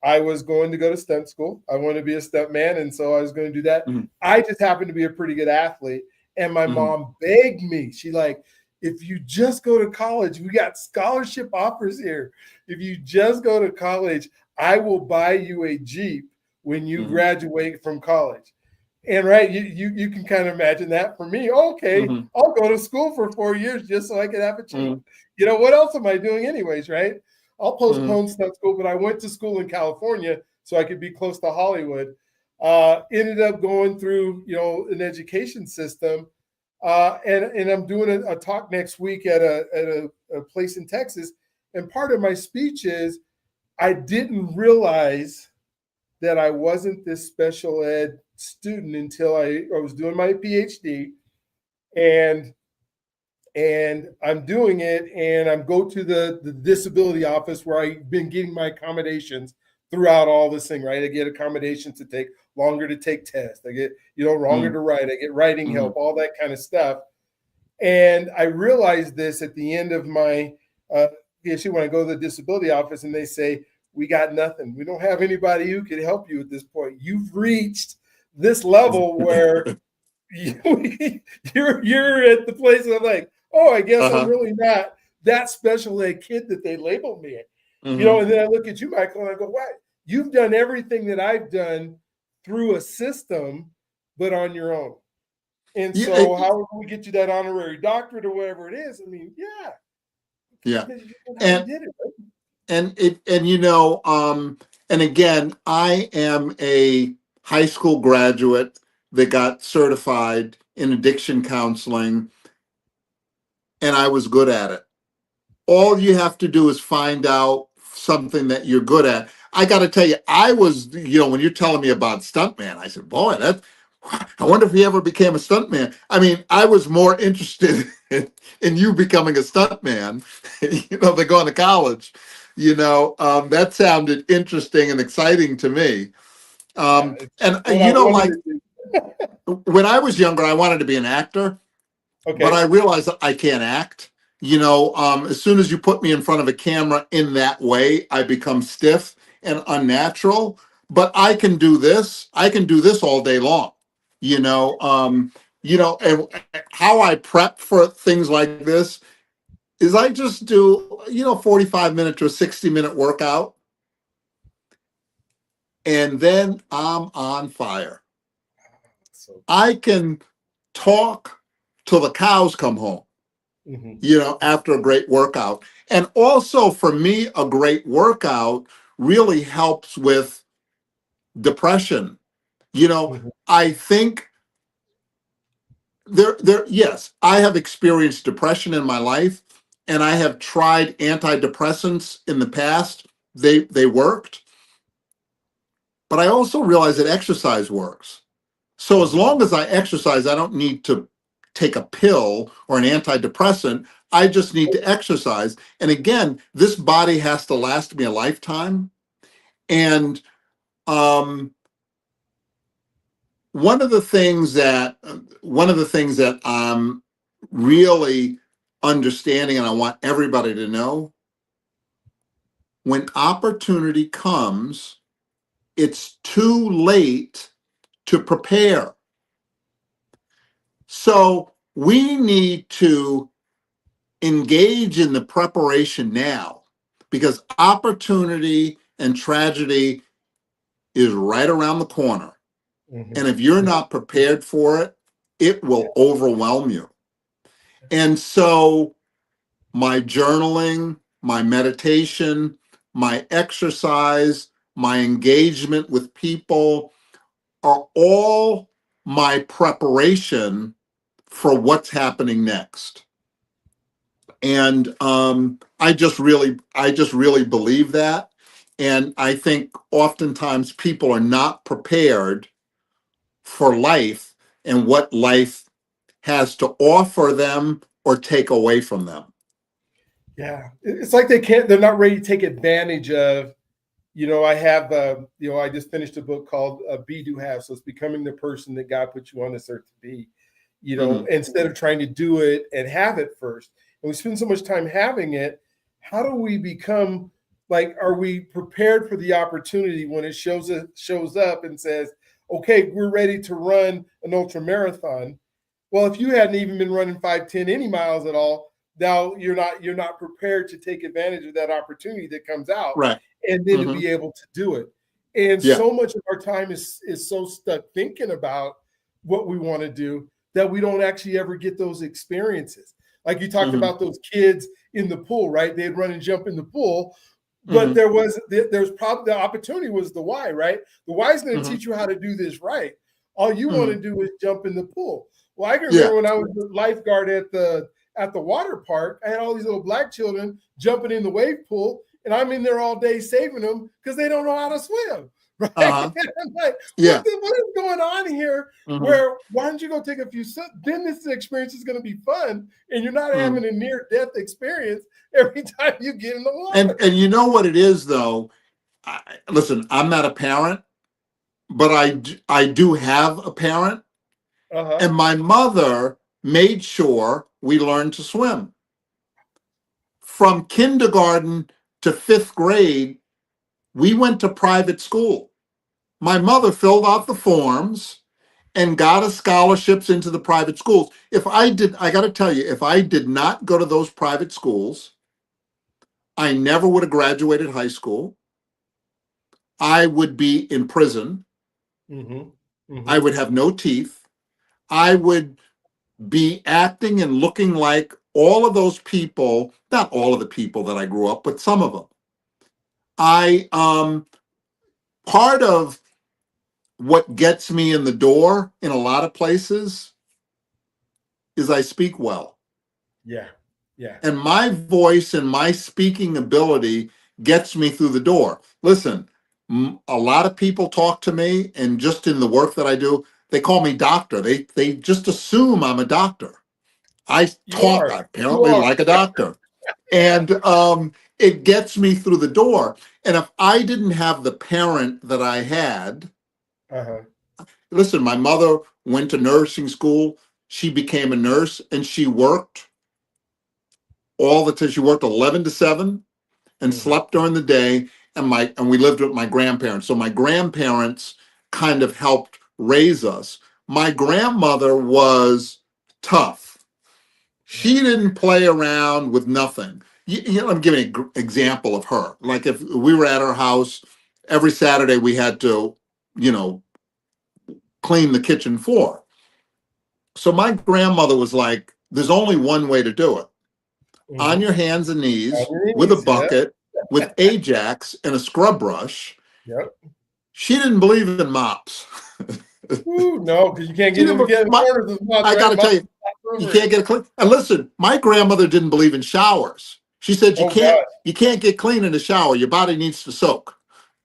I was going to go to stunt school. I wanted to be a stunt man, and so I was going to do that. Mhm. I just happened to be a pretty good athlete, and my Mhm. mom begged me. She like, if you just go to college, we got scholarship offers here. If you just go to college, I will buy you a Jeep when you Mhm. graduate from college. And right, you can kind of imagine that for me. Okay, Mhm. I'll go to school for 4 years just so I can have a change. Mhm. You know, what else am I doing anyways, right? I'll Mhm. postpone stuff school, but I went to school in California so I could be close to Hollywood. Ended up going through, an education system. And I'm doing a talk next week at a place in Texas. And part of my speech is I didn't realize that I wasn't this special ed student until I was doing my PhD, and I'm doing it, and I'm go to the disability office where I've been getting my accommodations throughout all this thing, right? I get accommodations to take longer to take tests. I get, longer Mhm. to write. I get writing Mhm. help, all that kind of stuff. And I realized this at the end of my PhD when I go to the disability office and they say, we got nothing. We don't have anybody who can help you at this point. You've reached this level where you're at the place where I'm like, oh, I guess I'm Uh-huh. really not that special ed kid that they labeled me. Mhm. And then I look at you, Michael, and I go, what? You've done everything that I've done through a system, but on your own. And Yeah. so, how can we get you that honorary doctorate or whatever it is? I mean, yeah, Yeah. because you know how we And did it. Right? and again, I am a high school graduate that got certified in addiction counseling, and I was good at it. All you have to do is find out something that you're good at. I got to tell you, I was, when you're telling me about stuntman, I said, boy, I wonder if he ever became a stuntman. I mean, I was more interested in you becoming a stuntman, than going to college. That sounded interesting and exciting to me. Yeah, it's And, what I wanted like to do. when I was younger, I wanted to be an actor, but I Okay. realized that I can't act. As soon as you put me in front of a camera in that way, I become stiff and unnatural. But I can do this. I can do this all day long. And how I prep for things like this is I just do, 45 minute to a 60-minute workout, and then I'm on fire. So, I can talk till the cows come home. mhm, After a great workout. And also for me, a great workout really helps with depression. mhm, I think yes, I have experienced depression in my life, and I have tried antidepressants in the past. They worked, but I also realize that exercise works. So as mhm. long as I exercise, I don't need to take a pill or an antidepressant. I just need to exercise. And again, this body has to last me a lifetime. And um, one of the things that I'm really understanding, and I want everybody to know, when opportunity comes, it's too late to prepare. So we need to engage in the preparation now, because opportunity and tragedy is right around the corner. And Mhm. if you're not prepared for it, it Yeah. will overwhelm you. And so my journaling, my meditation, my exercise, my engagement with people are all my preparation for what's happening next. And I just really believe that. And I think oftentimes people are not prepared for life and what life has to offer them or take away from them. Yeah. It's like they're not ready to take advantage of, I have, I just finished a book called Be Do Have. So it's becoming the person that God put you on this earth to be, Mhm. instead of trying to do it and have it first. And we spend so much time having it. How do we become like, are we prepared for the opportunity when it shows up and says, okay, we're ready to run an ultra marathon? Well, if you hadn't even been running 5, 10, any miles at all, now you're not prepared to take advantage of that opportunity that comes out Right. and then to Hmm. be able to do it. And Yeah. so much of our time is so stuck thinking about what we want to do, that we don't actually ever get those experiences. Like you talked Mhm. about those kids in the pool, right? They'd run and jump in the pool, but Mhm. there's probably the opportunity was the why, right? The why is going to Mhm. teach you how to do this right. All you want to Mhm. do is jump in the pool. Well, I can Yeah. remember when I was a lifeguard at the water park, I had all these little black children jumping in the wave pool, and I'm in there all day saving them because they don't know how to swim. Right? Uh-huh. And I'm like, Yeah. what is going on here? Mhm. Where why don't you go take a few sips? Then this experience is going to be fun, and you're not Mhm. having a near-death experience every time you get in the water. And you know what it is though? Listen, I'm not a parent, but I do have a parent, Uh-huh. and my mother made sure we learned to swim. From kindergarten to 5th grade, we went to private school. My mother filled out the forms and got us scholarships into the private schools. I got to tell you, if I did not go to those private schools, I never would have graduated high school. I would be in prison. Mm-hmm. I Mm-hmm. would have no teeth. I would be acting and looking like all of those people, not all of the people that I grew up, but some of them. I Part of what gets me in the door in a lot of places is I speak well. Yeah. Yeah. And my voice and my speaking ability gets me through the door. Listen, a lot of people talk to me, and just in the work that I do, they call me doctor. They just assume I'm a doctor. I You talk are. You apparently are. like a doctor, and it gets me through the door. And if I didn't have the parent that I had, Uh-huh. listen, my mother went to nursing school. She became a nurse, and she worked all the time. She worked 11 to 7 and Mm-hmm. slept during the day. And we lived with my grandparents. So my grandparents kind of helped raise us. My grandmother was tough. Yeah. She didn't play around with nothing. I'm giving an example of her. Like if we were at her house, every Saturday we had to, you know, clean the kitchen floor. So my grandmother was like, there's only one way to do it: on Mm-hmm. your hands and knees On your with a knees, yeah. bucket, with Ajax and a scrub brush. Yep. She didn't believe in mops. Ooh, no, because you can't She get didn't. in the corners of the mouth, I got right? to tell Mouth you, you over it. can't get a clean. And listen, my grandmother didn't believe in showers. She said Oh God. you can't get clean in the shower. Your body needs to soak.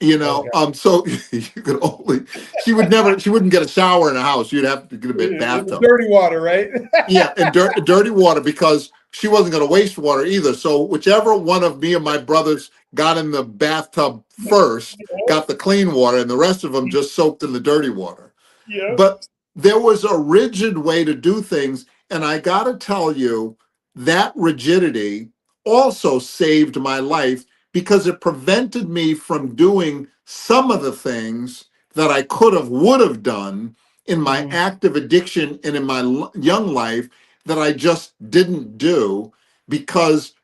Oh God. So you could only. She wouldn't get a shower in a house. You'd have to get a bit In the bathtub. dirty water, right? Yeah, and dirty water, because she wasn't going to waste water either. So whichever one of me and my brothers got in the bathtub first got the clean water, and the rest of them just soaked in the dirty water. Yep. But there was a rigid way to do things, and I got to tell you, that rigidity also saved my life because it prevented me from doing some of the things that I would have done in my Mm-hmm. active addiction and in my young life, that I just didn't do, because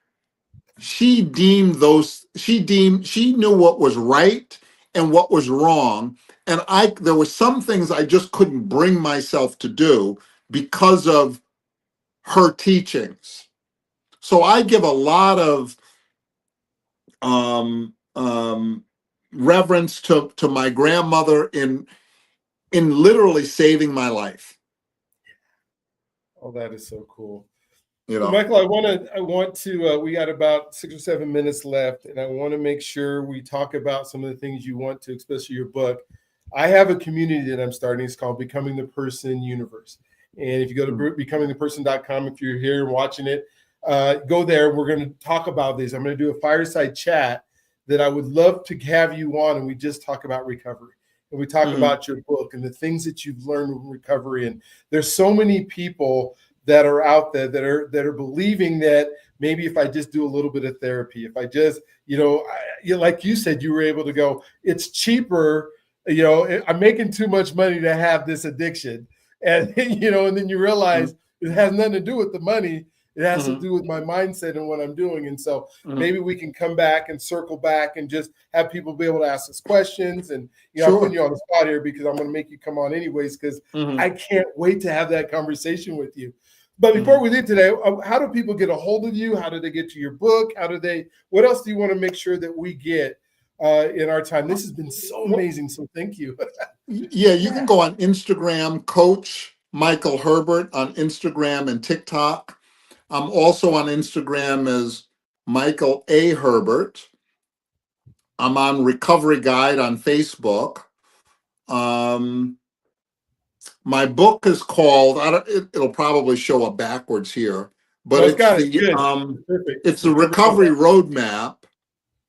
she knew what was right and what was wrong. And there were some things I just couldn't bring myself to do because of her teachings. So I give a lot of um, um, reverence to my grandmother in literally saving my life. Oh, that is so cool. You Well, know. Michael, I want to. We got about 6 or 7 minutes left, and I want to make sure we talk about some of the things you want to, especially your book. I have a community that I'm starting. It's called Becoming the Person Universe. And if you go to becomingtheperson.com, if you're here watching it, go there. We're going to talk about this. I'm going to do a fireside chat that I would love to have you on, and we just talk about recovery. And we talk Mhm. about your book and the things that you've learned in recovery. And there's so many people that are out there that are believing that maybe if I just do a little bit of therapy, if I just, like you said, you were able to go, it's cheaper, I'm making too much money to have this addiction. And, and then you realize it has nothing to do with the money. It has to Mhm. do with my mindset and what I'm doing. And so Mhm. maybe we can come back and circle back and just have people be able to ask us questions. And, I'm putting Sure. you on the spot here because I'm going to make you come on anyways, because Mhm. I can't wait to have that conversation with you. But before Mhm. we leave today, how do people get a hold of you? How do they get to your book? What else do you want to make sure that we get in our time? This has been so Well, amazing. So thank you. yeah, you can go on Instagram, Coach Michael Herbert on Instagram and TikTok. I'm also on Instagram as Michael A. Herbert. I'm on Recovery Guide on Facebook. Um, my book is called, I don't, it'll probably show up backwards here, but No, it's got it. Good. Perfect. it's the Recovery. Recovery Roadmap,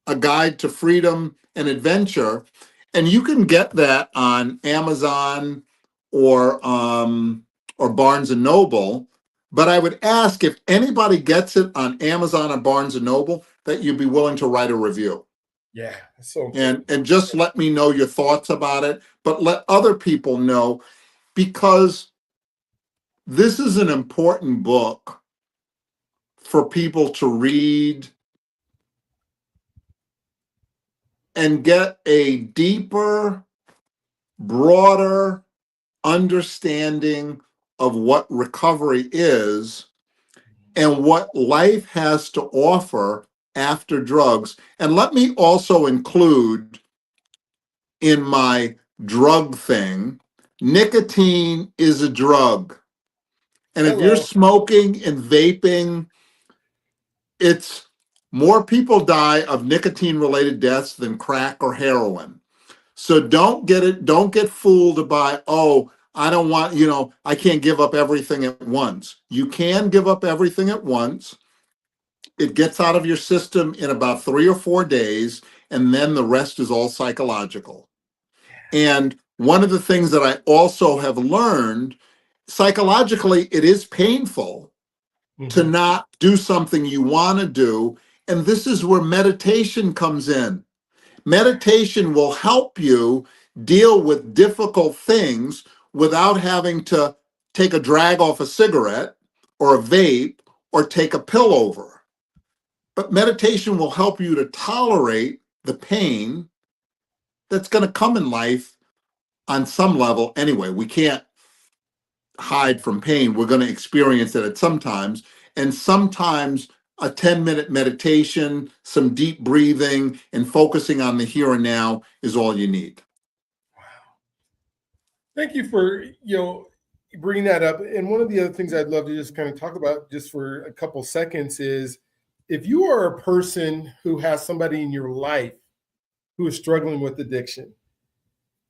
a guide to freedom and adventure. And you can get that on Amazon or Barnes and Noble. But I would ask if anybody gets it on Amazon or Barnes and Noble that you'd be willing to write a review. Yeah, that's so And important. and just let me know your thoughts about it, but let other people know, because this is an important book for people to read and get a deeper, broader understanding of what recovery is and what life has to offer after drugs. And let me also include in my drug thing, nicotine is a drug. And if you're Hello. smoking and vaping, it's more people die of nicotine related deaths than crack or heroin. So don't get fooled by, oh, I don't want, I can't give up everything at once. You can give up everything at once. It gets out of your system in about 3 or 4 days, and then the rest is all psychological. And one of the things that I also have learned, psychologically, it is painful to Mhm. not do something you want to do. And this is where meditation comes in. Meditation will help you deal with difficult things without having to take a drag off a cigarette or a vape or take a pill over. But meditation will help you to tolerate the pain that's going to come in life on some level anyway. We can't hide from pain. We're going to experience it at some times. And sometimes a 10-minute meditation, some deep breathing, and focusing on the here and now is all you need. Thank you for bringing that up. And one of the other things I'd love to just kind of talk about just for a couple seconds is, if you are a person who has somebody in your life who is struggling with addiction,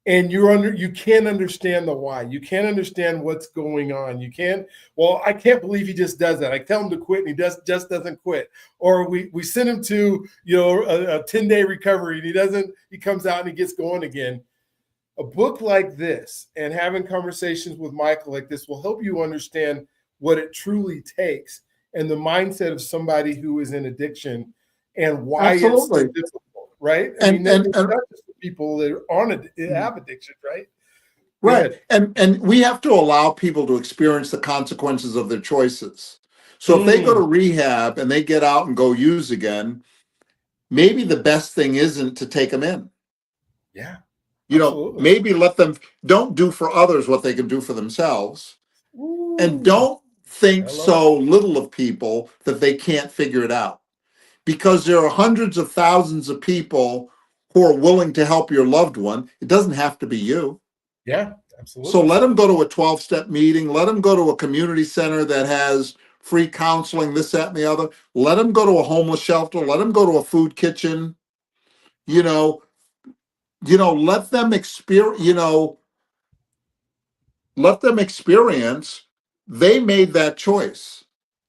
and you can't understand the why, you can't understand what's going on, I can't believe he just does that. I tell him to quit and he just doesn't quit. Or we send him to a 10-day recovery and he comes out and he gets going again. A book like this and having conversations with Michael like this will help you understand what it truly takes and the mindset of somebody who is in addiction and why it's so Absolutely. difficult, right? I mean, And and, it's and not just the people that have addiction, right? Go right. ahead. And we have to allow people to experience the consequences of their choices. So if they go Mm, to rehab and they get out and go use again, maybe the best thing isn't to take them in. yeah, absolutely. Maybe let them, don't do for others what they can do for themselves. And Ooh, don't think hello. so little of people that they can't figure it out. Because there are hundreds of thousands of people who are willing to help your loved one. It doesn't have to be you. Yeah, So absolutely. let them go to a 12-step meeting. Let them go to a community center that has free counseling, this, that, and the other. Let them go to a homeless shelter. Let them go to a food kitchen. You know, let them experience, let them experience they made that choice.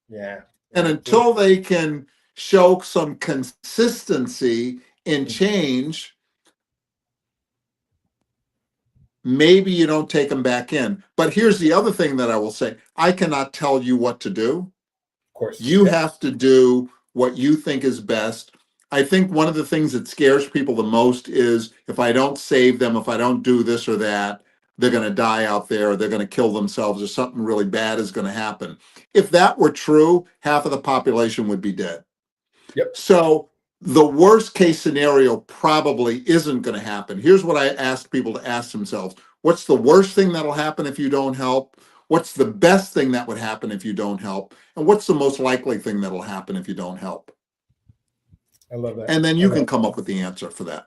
Yeah, And yeah, until they can show some consistency in of change, maybe you don't take them back in. But here's the other thing that I will say: I cannot tell you what to do. course. You Yeah. have to do what you think is best. I think one of the things that scares people the most is, if I don't save them, if I don't do this or that, they're going to die out there, or they're going to kill themselves, or something really bad is going to happen. If that were true, half of the population would be dead. Yep. So the worst case scenario probably isn't going to happen. Here's what I ask people to ask themselves. What's the worst thing that'll happen if you don't help? What's the best thing that would happen if you don't help? And what's the most likely thing that'll happen if you don't help? I love that. And then you can come up with the answer for that,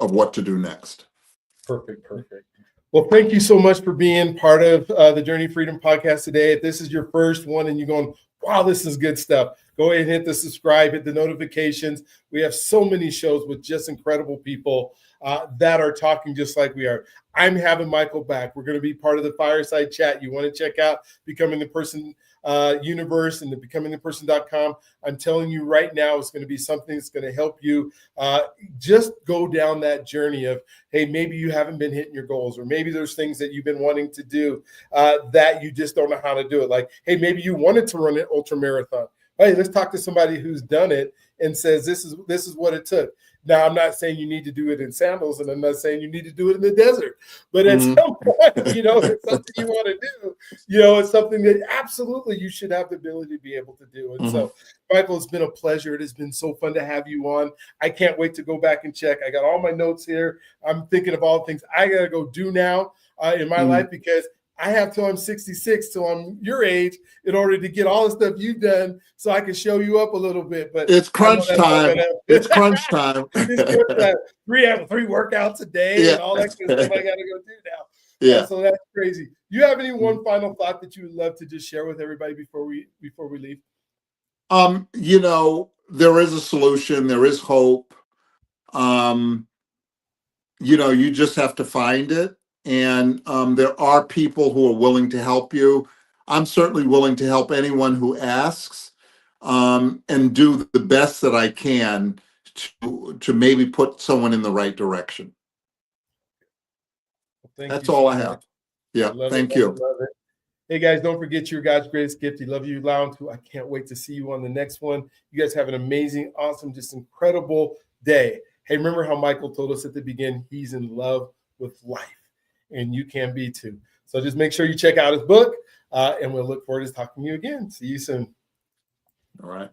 of what to do next. Perfect. Well, thank you so much for being part of the Journey Freedom podcast today. If this is your first one and you're going, wow, this is good stuff, go ahead and hit the subscribe, hit the notifications. We have so many shows with just incredible people that are talking just like we are. I'm having Michael back. We're going to be part of the Fireside Chat. You want to check out Becoming the Person universe and the becomingtheperson.com. I'm telling you right now, it's going to be something that's going to help you just go down that journey of, hey, maybe you haven't been hitting your goals, or maybe there's things that you've been wanting to do that you just don't know how to do it. Like, hey, maybe you wanted to run an ultra marathon. Hey, let's talk to somebody who's done it and says this is what it took. Now, I'm not saying you need to do it in sandals, and I'm not saying you need to do it in the desert, but at some point, it's something you want to do. It's something that absolutely you should have the ability to be able to do. And so, Michael, it's been a pleasure. It has been so fun to have you on. I can't wait to go back and check. I got all my notes here. I'm thinking of all the things I got to go do now in my life, because I have till I'm 66, till I'm your age, in order to get all the stuff you've done, so I can show you up a little bit. But it's crunch time. It's crunch time. Three workouts a day and all that kind of stuff I got to go do now. Yeah. So that's crazy. Do you have any one final thought that you would love to just share with everybody before we leave? There is a solution. There is hope. You just have to find it. And there are people who are willing to help you. I'm certainly willing to help anyone who asks, and do the best that I can to maybe put someone in the right direction. Well, that's all I have. Yeah, thank you. Love it. Hey, guys, don't forget you're God's greatest gift. He loves you, Lounge. I can't wait to see you on the next one. You guys have an amazing, awesome, just incredible day. Hey, remember how Michael told us at the beginning, he's in love with life. And you can be too. So just make sure you check out his book, and we'll look forward to talking to you again. See you soon. All right.